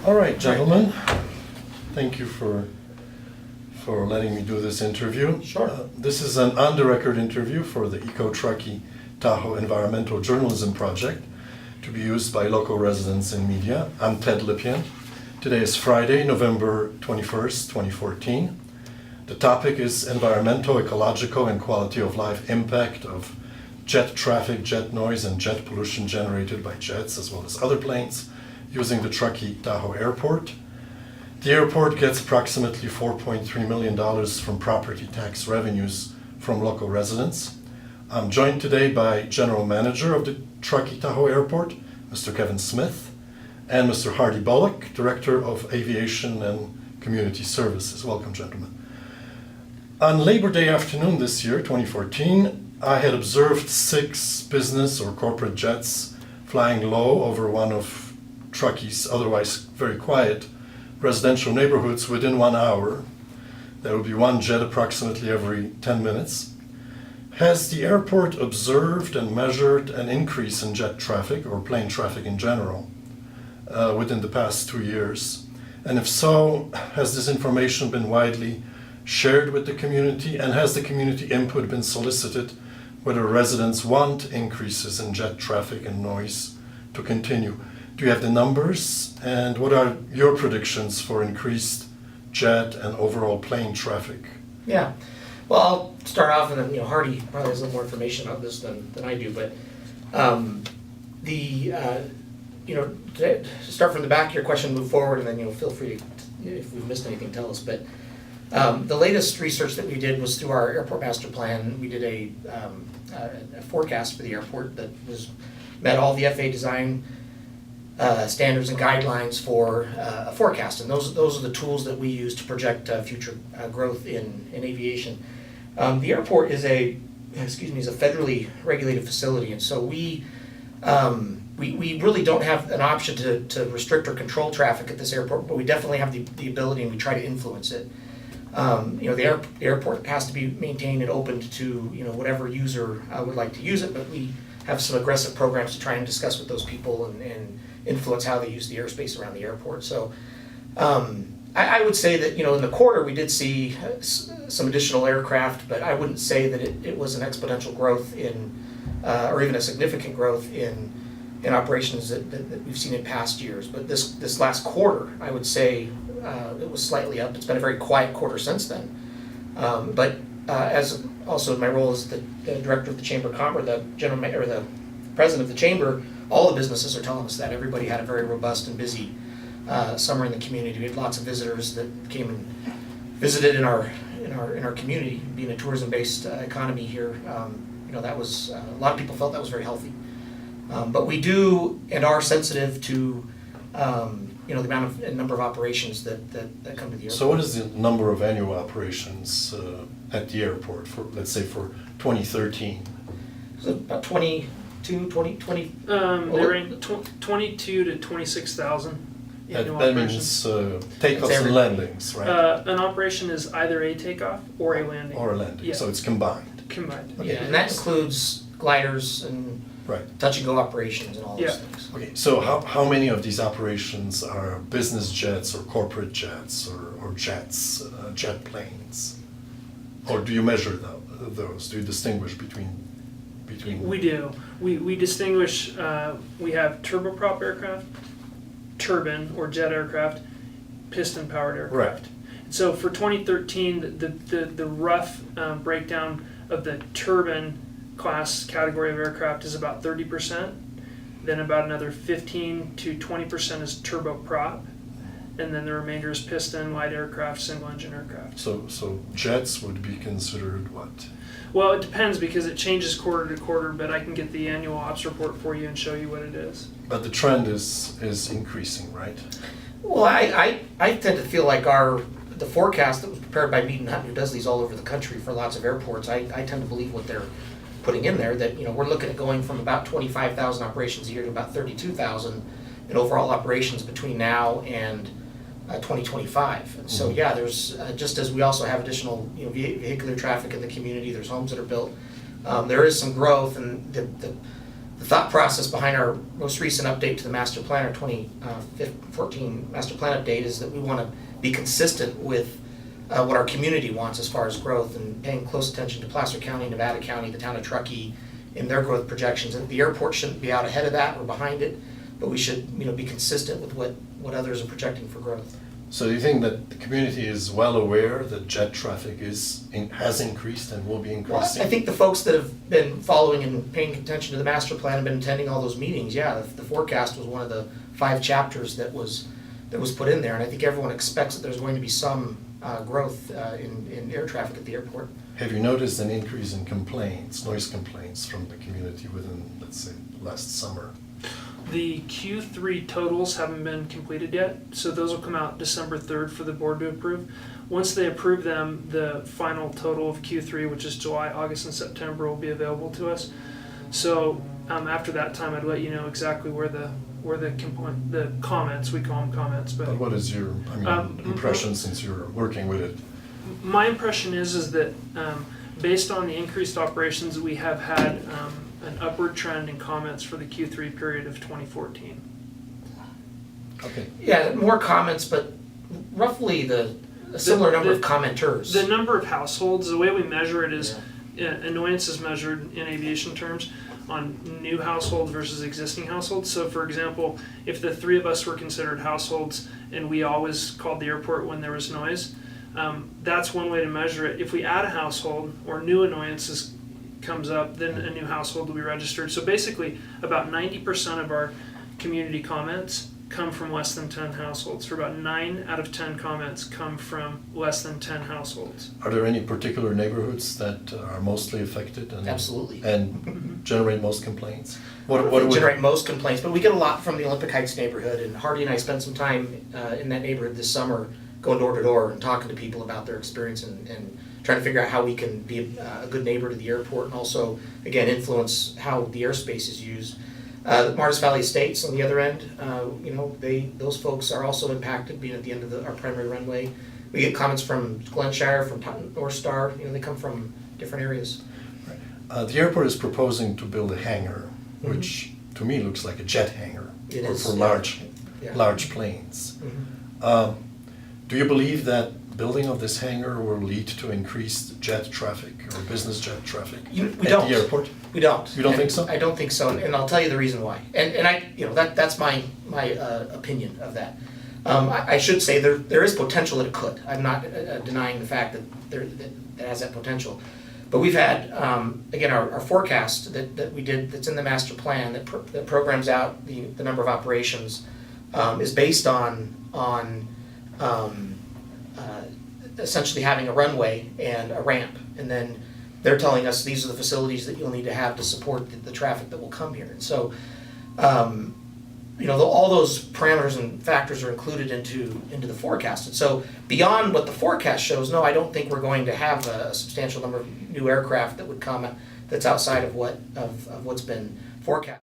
All right, gentlemen, thank you for letting me do this interview. Sure. This is an on-the-record interview for the Truckee Tahoe Environmental Journalism Project to be used by local residents and media. I'm Ted Lippian. Today is Friday, November 21st, 2014. The topic is environmental, ecological, and quality of life impact of jet traffic, jet noise, and jet pollution generated by jets as well as other planes using the Truckee Tahoe Airport. The airport gets approximately $4.3 million from property tax revenues from local residents. I'm joined today by General Manager of the Truckee Tahoe Airport, Mr. Kevin Smith, and Mr. Hardy Bullock, Director of Aviation and Community Services. Welcome, gentlemen. On Labor Day afternoon this year, 2014, I had observed 6 business or corporate jets flying low over one of Truckee's otherwise very quiet residential neighborhoods within 1 hour. There would be one jet approximately every 10 minutes. Has the airport observed and measured an increase in jet traffic or plane traffic in general within the past 2 years? And if so, has this information been widely shared with the community, and has the community input been solicited whether residents want increases in jet traffic and noise to continue? Do you have the numbers, and what are your predictions for increased jet and overall plane traffic? Yeah, well, I'll start off, and then Hardy probably has a little more information about this than I do. But to start from the back of your question, move forward, and then feel free to, if we've missed anything, tell us. But the latest research that we did was through our airport master plan. We did a forecast for the airport that met all the FAA design standards and guidelines for a forecast, and those are the tools that we use to project future growth in aviation. The airport is a federally regulated facility, and so we really don't have an option to restrict or control traffic at this airport, but we definitely have the ability, and we try to influence it. The airport has to be maintained and opened to whatever user would like to use it, but we have some aggressive programs to try and discuss with those people and influence how they use the airspace around the airport. So I would say that in the quarter we did see some additional aircraft, but I wouldn't say that it was an exponential growth in or even a significant growth in operations that we've seen in past years. But this last quarter, I would say it was slightly up. It's been a very quiet quarter since then. But as also my role as the director of the Chamber of Commerce, the president of the Chamber, all the businesses are telling us that everybody had a very robust and busy summer in the community. We had lots of visitors that came and visited in our community. Being a tourism-based economy here, that was a lot of people felt that was very healthy. But we do and are sensitive to the amount of number of operations that come to the airport. So what is the number of annual operations at the airport for, let's say, for 2013? So about 20. They range 22 to 26,000 annual That operations. means takeoffs and landings, right? An operation is either a takeoff or a landing. Or a landing, Yeah. So it's combined. Combined. Yeah, and that includes gliders and Right. touch and go operations and all those Yeah. things. Okay, so how many of these operations are business jets or corporate jets or jets, jet planes? Or do you measure those? Do you distinguish between? We do. We distinguish, we have turboprop aircraft, turbine or jet aircraft, piston powered aircraft. Right. So for 2013, the rough breakdown of the turbine class category of aircraft is about 30%. Then about another 15 to 20% is turboprop. And then the remainder is piston, light aircraft, single engine aircraft. So jets would be considered what? Well, it depends because it changes quarter to quarter, but I can get the annual ops report for you and show you what it is. But the trend is increasing, right? Well, I tend to feel like the forecast that was prepared by Mead and Hunt, who does these all over the country for lots of airports, I tend to believe what they're putting in there, that we're looking at going from about 25,000 operations a year to about 32,000 in overall operations between now and 2025. And so yeah, there's just as we also have additional vehicular traffic in the community, there's homes that are built, there is some growth, and the the thought process behind our most recent update to the master plan, our 2014 master plan update, is that we want to be consistent with what our community wants as far as growth, and paying close attention to Placer County, Nevada County, the town of Truckee in their growth projections. And the airport shouldn't be out ahead of that or behind it, but we should be consistent with what others are projecting for growth. So do you think that the community is well aware that jet traffic has increased and will be Well, increasing? I think the folks that have been following and paying attention to the master plan and been attending all those meetings, yeah, the forecast was one of the 5 chapters that was put in there, and I think everyone expects that there's going to be some growth in air traffic at the airport. Have you noticed an increase in complaints, noise complaints from the community within, let's say, last summer? The Q3 totals haven't been completed yet, so those will come out December 3rd for the board to approve. Once they approve them, the final total of Q3, which is July, August, and September, will be available to us. So after that time, I'd let you know exactly where the comments, we call them comments, But what is your impression since you're working with it? My impression is that based on the increased operations, we have had an upward trend in comments for the Q3 period of 2014. Okay. Yeah, more comments, but roughly a similar number of commenters. The number of households, the way we measure it is annoyance is measured in aviation terms on new households versus existing households. So for example, if the 3 of us were considered households and we always called the airport when there was noise, that's one way to measure it. If we add a household or new annoyances comes up, then a new household will be registered. So basically about 90% of our community comments come from less than 10 households. For about 9 out of 10 comments come from less than 10 households. Are there any particular neighborhoods that are mostly affected Absolutely. and generate most complaints? What generate most complaints, but we get a lot from the Olympic Heights neighborhood, and Hardy and I spent some time in that neighborhood this summer going door to door and talking to people about their experience and trying to figure out how we can be a good neighbor to the airport, and also, again, influence how the airspace is used. The Martis Valley Estates on the other end, those folks are also impacted, being at the end of our primary runway. We get comments from Glenshire, from North Star. They come from different areas. The airport is proposing to build a hangar, which to me looks like a jet hangar for large planes. Do you believe that building of this hangar will lead to increased jet traffic or business jet traffic at the airport? We don't. You don't think so? I don't think so, and I'll tell you the reason why. And that's my opinion of that. I should say there is potential that it could. I'm not denying the fact that has that potential. But we've had, again, our forecast that we did, that's in the master plan, that programs out the number of operations, is based on essentially having a runway and a ramp. And then they're telling us these are the facilities that you'll need to have to support the traffic that will come here. And so, all those parameters and factors are included into the forecast. And so beyond what the forecast shows, no, I don't think we're going to have a substantial number of new aircraft that would come that's outside of what's been forecast.